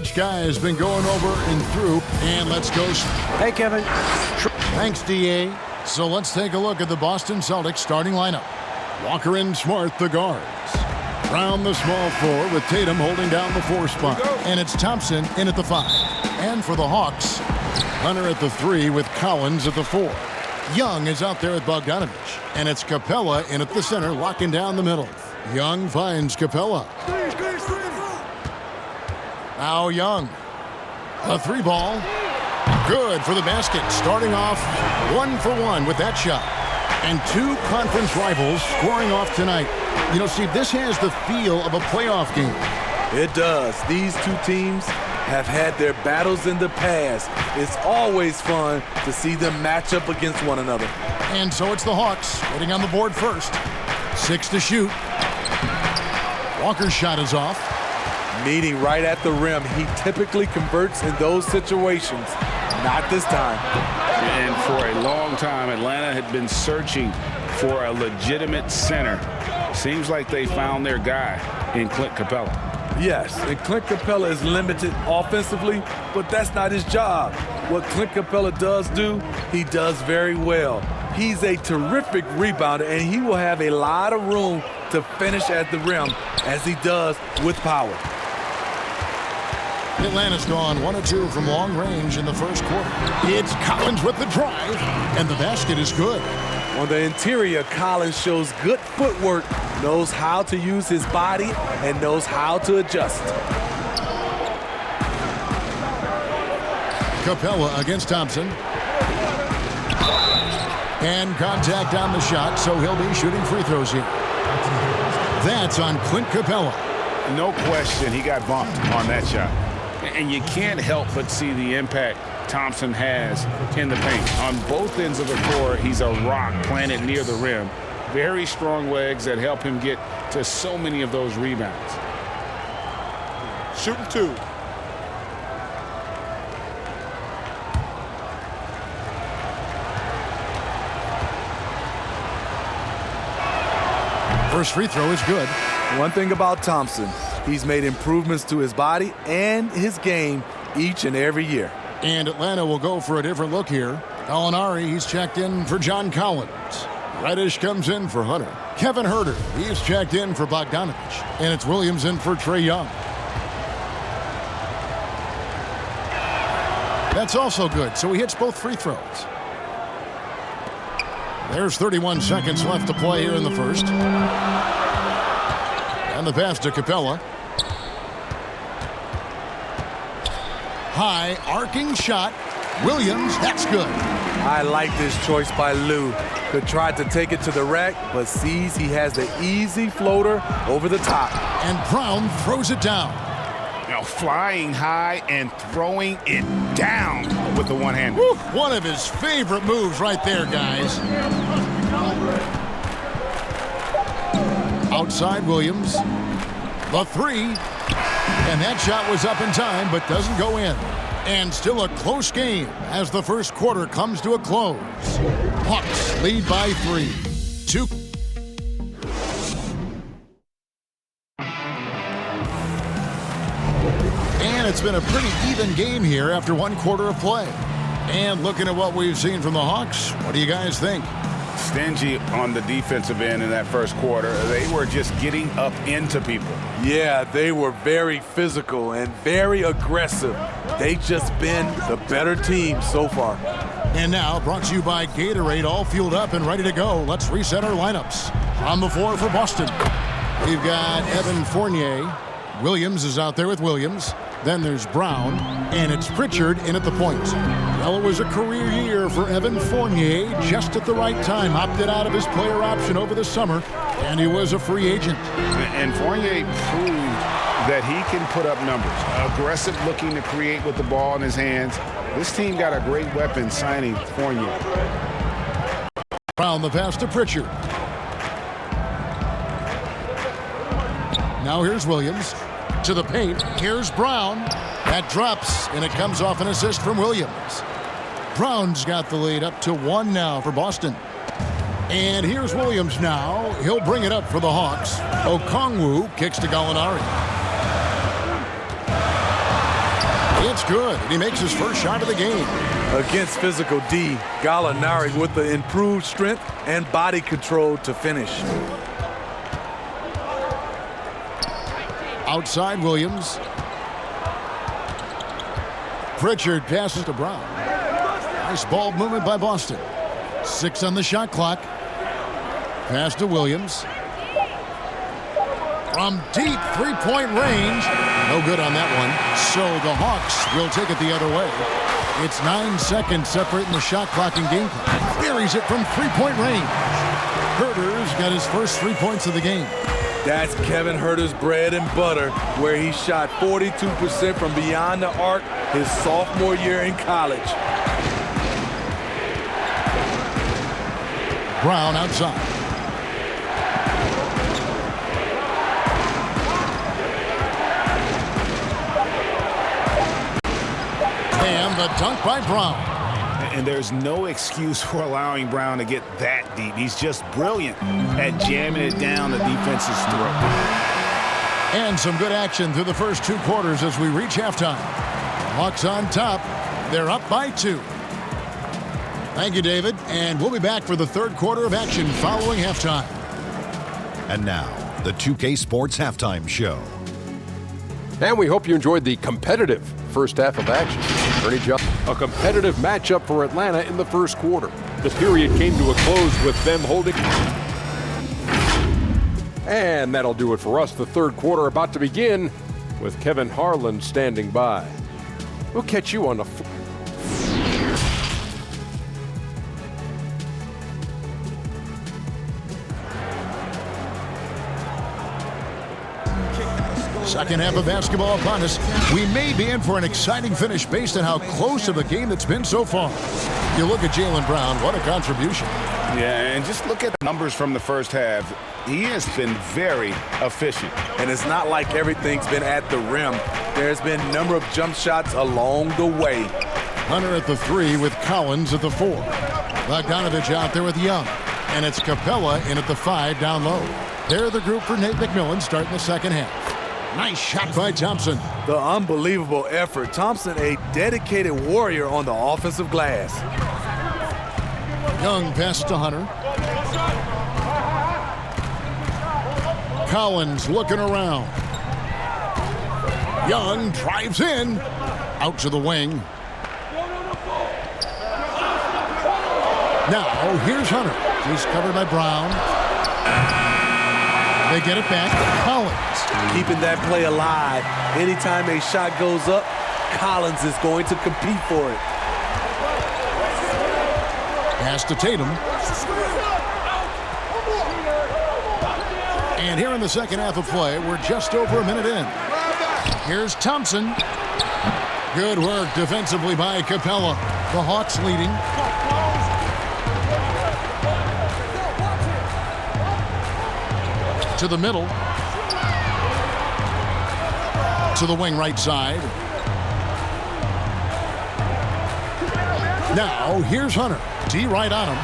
Each guy has been going over and through, and let's go. Hey, Kevin. Thanks, DA. So let's take a look at the Boston Celtics starting lineup. Walker and Smart, the guards. Brown, the small four, with Tatum holding down the 4 spot. And it's Thompson in at the 5. And for the Hawks, Hunter at the 3 with Collins at the 4. Young is out there with Bogdanovich. And it's Capella in at the center, locking down the middle. Young finds Capella. Now Young. A 3 ball. Good for the basket. Starting off 1 for 1 with that shot. And 2 conference rivals scoring off tonight. You know, Steve, this has the feel of a playoff game. It does. These two teams have had their battles in the past. It's always fun to see them match up against one another. And so it's the Hawks getting on the board first. 6 to shoot. Walker's shot is off. Meeting right at the rim. He typically converts in those situations. Not this time. And for a long time, Atlanta had been searching for a legitimate center. Seems like they found their guy in Clint Capella. Yes, and Clint Capella is limited offensively, but that's not his job. What Clint Capella does do, he does very well. He's a terrific rebounder, and he will have a lot of room to finish at the rim, as he does with power. Atlanta's gone 1 of 2 from long range in the first quarter. It's Collins with the drive, and the basket is good. On the interior, Collins shows good footwork, knows how to use his body, and knows how to adjust. Capella against Thompson. And contact on the shot, so he'll be shooting free throws here. That's on Clint Capella. No question, he got bumped on that shot. And you can't help but see the impact Thompson has in the paint. On both ends of the floor, he's a rock planted near the rim. Very strong legs that help him get to so many of those rebounds. Shooting 2. First free throw is good. One thing about Thompson, he's made improvements to his body and his game each and every year. And Atlanta will go for a different look here. Gallinari, he's checked in for John Collins. Reddish comes in for Hunter. Kevin Huerter, he's checked in for Bogdanovich. And it's Williams in for Trae Young. That's also good, so he hits both free throws. There's 31 seconds left to play here in the first. And the pass to Capella. High arcing shot. Williams, that's good. I like this choice by Lou. Could try to take it to the rack, but sees he has the easy floater over the top. And Brown throws it down. Now flying high and throwing it down with the one hand. Woo, one of his favorite moves right there, guys. Outside Williams. The 3. And that shot was up in time, but doesn't go in. And still a close game as the first quarter comes to a close. Hawks lead by 3. 2. And it's been a pretty even game here after 1 quarter of play. And looking at what we've seen from the Hawks, what do you guys think? Stingy on the defensive end in that first quarter. They were just getting up into people. Yeah, they were very physical and very aggressive. They've just been the better team so far. And now, brought to you by Gatorade, all fueled up and ready to go. Let's reset our lineups. On the floor for Boston, we've got Evan Fournier. Williams is out there with Williams. Then there's Brown, and it's Pritchard in at the point. Well, it was a career year for Evan Fournier, just at the right time. Opted out of his player option over the summer, and he was a free agent. And Fournier proved that he can put up numbers. Aggressive looking to create with the ball in his hands. This team got a great weapon signing Fournier. Brown, the pass to Pritchard. Now here's Williams. To the paint, here's Brown. That drops, and it comes off an assist from Williams. Brown's got the lead up to 1 now for Boston. And here's Williams now. He'll bring it up for the Hawks. Okongwu kicks to Gallinari. That's good, and he makes his first shot of the game. Against physical D, Gallinari with the improved strength and body control to finish. Outside Williams. Pritchard passes to Brown. Nice ball movement by Boston. 6 on the shot clock. Pass to Williams. From deep three-point range. No good on that one. So the Hawks will take it the other way. It's 9 seconds separating the shot clock and game clock. Buries it from three-point range. Herter's got his first 3 points of the game. That's Kevin Herter's bread and butter, where he shot 42% from beyond the arc his sophomore year in college. Brown outside. And the dunk by Brown. And there's no excuse for allowing Brown to get that deep. He's just brilliant at jamming it down the defense's throat. And some good action through the first 2 quarters as we reach halftime. Hawks on top. They're up by 2. Thank you, David. And we'll be back for the third quarter of action following halftime. And now, the 2K Sports Halftime Show. And we hope you enjoyed the competitive first half of action. Ernie Johnson, a competitive matchup for Atlanta in the first quarter. The period came to a close with them holding. And that'll do it for us. The third quarter about to begin with Kevin Harlan standing by. We'll catch you on the... Second half of basketball upon us. We may be in for an exciting finish based on how close of a game that's been so far. You look at Jaylen Brown, what a contribution. Yeah, and just look at the numbers from the first half. He has been very efficient. And it's not like everything's been at the rim. There's been a number of jump shots along the way. Hunter at the 3 with Collins at the 4. Bogdanovich out there with Young. And it's Capella in at the 5 down low. They're the group for Nate McMillan starting the second half. Nice shot by Thompson. The unbelievable effort. Thompson, a dedicated warrior on the offensive glass. Young passes to Hunter. Collins looking around. Young drives in. Out to the wing. Now, here's Hunter. He's covered by Brown. They get it back. Collins. Keeping that play alive. Anytime a shot goes up, Collins is going to compete for it. Pass to Tatum. And here in the second half of play, we're just over a minute in. Here's Thompson. Good work defensively by Capella. The Hawks leading. To the middle. To the wing right side. Now, here's Hunter. D right on him.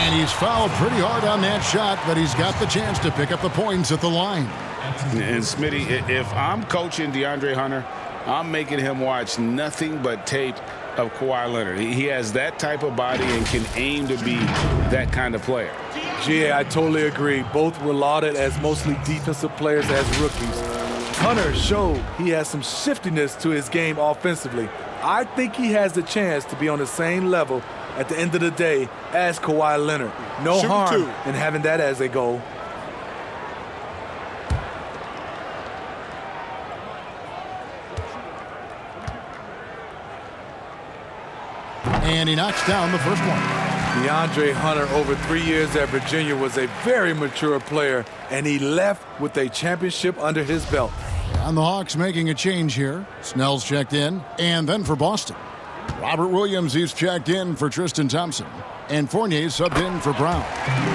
And he's fouled pretty hard on that shot, but he's got the chance to pick up the points at the line. And Smitty, if I'm coaching DeAndre Hunter, I'm making him watch nothing but tape of Kawhi Leonard. He has that type of body and can aim to be that kind of player. Yeah, I totally agree. Both were lauded as mostly defensive players as rookies. Hunter showed he has some shiftiness to his game offensively. I think he has the chance to be on the same level at the end of the day as Kawhi Leonard. No harm in having that as a goal. And he knocks down the first one. DeAndre Hunter, over 3 years at Virginia, was a very mature player, and he left with a championship under his belt. And the Hawks making a change here. Snell's checked in. And then for Boston, Robert Williams, he's checked in for Tristan Thompson. And Fournier subbed in for Brown.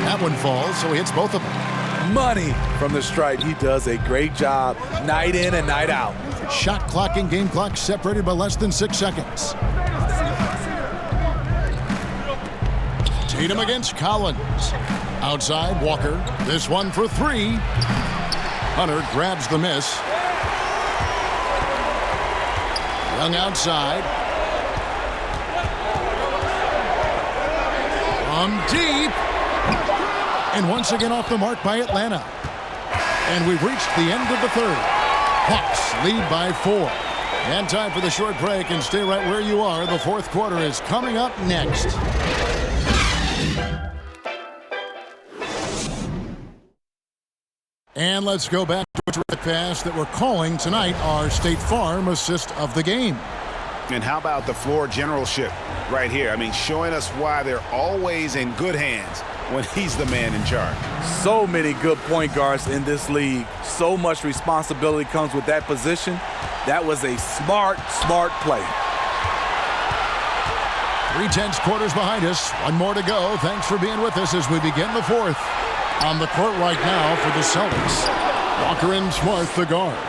That one falls, so he hits both of them. Money from the stripe. He does a great job night in and night out. Shot clock and game clock separated by less than 6 seconds. Tatum against Collins. Outside, Walker. This one for 3. Hunter grabs the miss. Young outside. From deep. And once again off the mark by Atlanta. And we've reached the end of the third. Hawks lead by 4. And time for the short break, and stay right where you are. The fourth quarter is coming up next. And let's go back to a terrific pass that we're calling tonight our State Farm assist of the game. And how about the floor generalship right here? I mean, showing us why they're always in good hands when he's the man in charge. So many good point guards in this league. So much responsibility comes with that position. That was a smart play. 3 quarters behind us. One more to go. Thanks for being with us as we begin the fourth. On the court right now for the Celtics. Walker and Smart, the guards.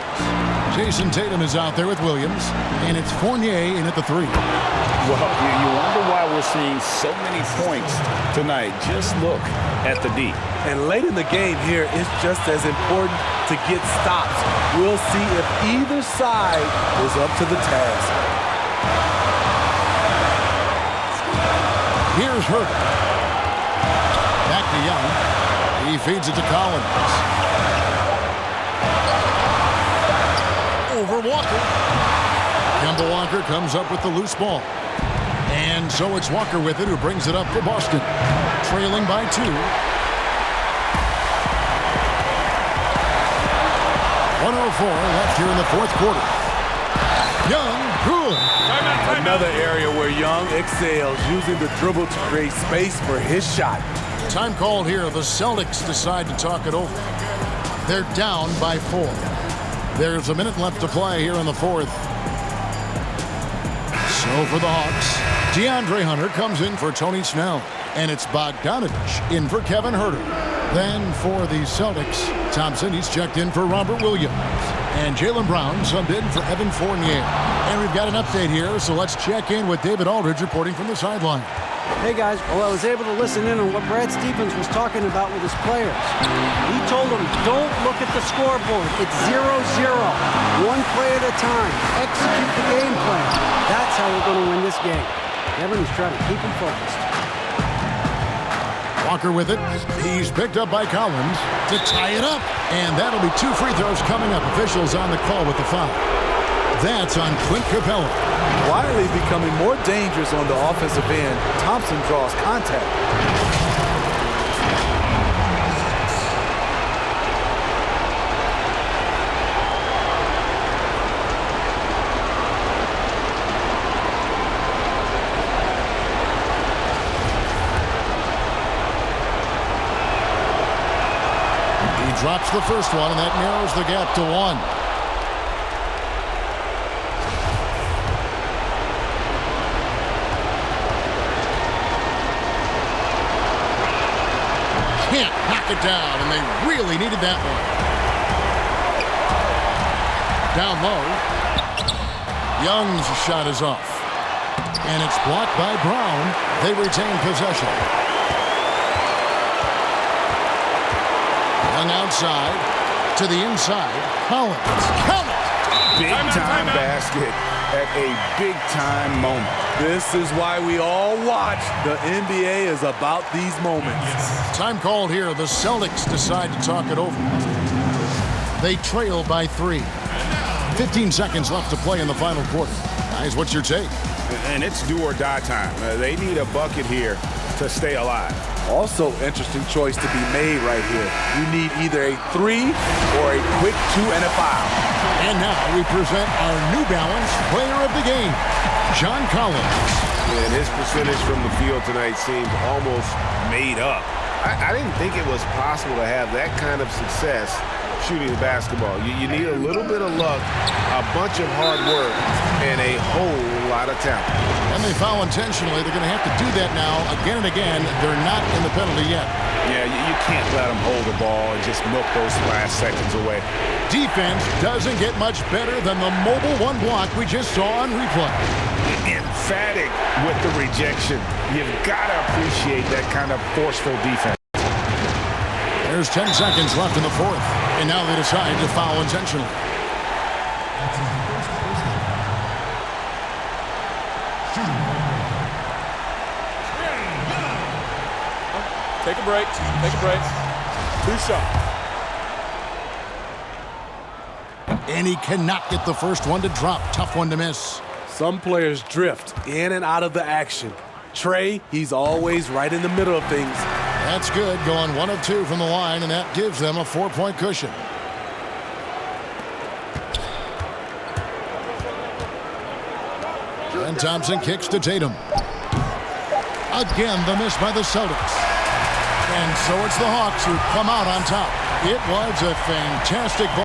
Jason Tatum is out there with Williams. And it's Fournier in at the 3. Well, you wonder why we're seeing so many points tonight. Just look at the D. And late in the game here, it's just as important to get stops. We'll see if either side is up to the task. Here's Herbert. Back to Young. He feeds it to Collins. Over Walker. Kemba Walker comes up with the loose ball. And so it's Walker with it, who brings it up for Boston. Trailing by 2. 1:04 left here in the fourth quarter. Young, good. Another area where Young excels, using the dribble to create space for his shot. Time called here. The Celtics decide to talk it over. They're down by 4. There's a minute left to play here in the fourth. So for the Hawks, DeAndre Hunter comes in for Tony Snell. And it's Bogdanovich in for Kevin Huerter. Then for the Celtics, Thompson, he's checked in for Robert Williams. And Jaylen Brown subbed in for Evan Fournier. And we've got an update here, so let's check in with David Aldridge reporting from the sideline. Hey guys, well, I was able to listen in on what Brad Stevens was talking about with his players. He told them, don't look at the scoreboard. It's 0-0. One play at a time. Execute the game plan. That's how we're going to win this game. Kevin is trying to keep them focused. Walker with it. He's picked up by Collins to tie it up. And that'll be 2 free throws coming up. Officials on the call with the foul. That's on Clint Capella. Quietly becoming more dangerous on the offensive end. Thompson draws contact. He drops the first one, and that narrows the gap to 1. Can't knock it down, and they really needed that one. Down low. Young's shot is off. And it's blocked by Brown. They retain possession. Young outside. To the inside. Collins. Count it! Big-time basket at a big-time moment. This is why we all watch. The NBA is about these moments. Time called here. The Celtics decide to talk it over. They trail by 3. 15 seconds left to play in the final quarter. Guys, what's your take? And it's do or die time. They need a bucket here to stay alive. Also, interesting choice to be made right here. You need either a 3 or a quick 2 and a foul. And now we present our New Balance player of the game, John Collins. And his percentage from the field tonight seemed almost made up. I didn't think it was possible to have that kind of success shooting the basketball. You need a little bit of luck, a bunch of hard work, and a whole lot of talent. And they foul intentionally. They're going to have to do that now again and again. They're not in the penalty yet. Yeah, you can't let them hold the ball and just milk those last seconds away. Defense doesn't get much better than the mobile one block we just saw on replay. Emphatic with the rejection. You've got to appreciate that kind of forceful defense. There's 10 seconds left in the fourth. And now they decide to foul intentionally. Take a break. Take a break. 2 shots. And he cannot get the first one to drop. Tough one to miss. Some players drift in and out of the action. Trey, he's always right in the middle of things. That's good, going 1 of 2 from the line, and that gives them a 4-point cushion. And Thompson kicks to Tatum. Again, the miss by the Celtics. And so it's the Hawks who come out on top. It was a fantastic ball.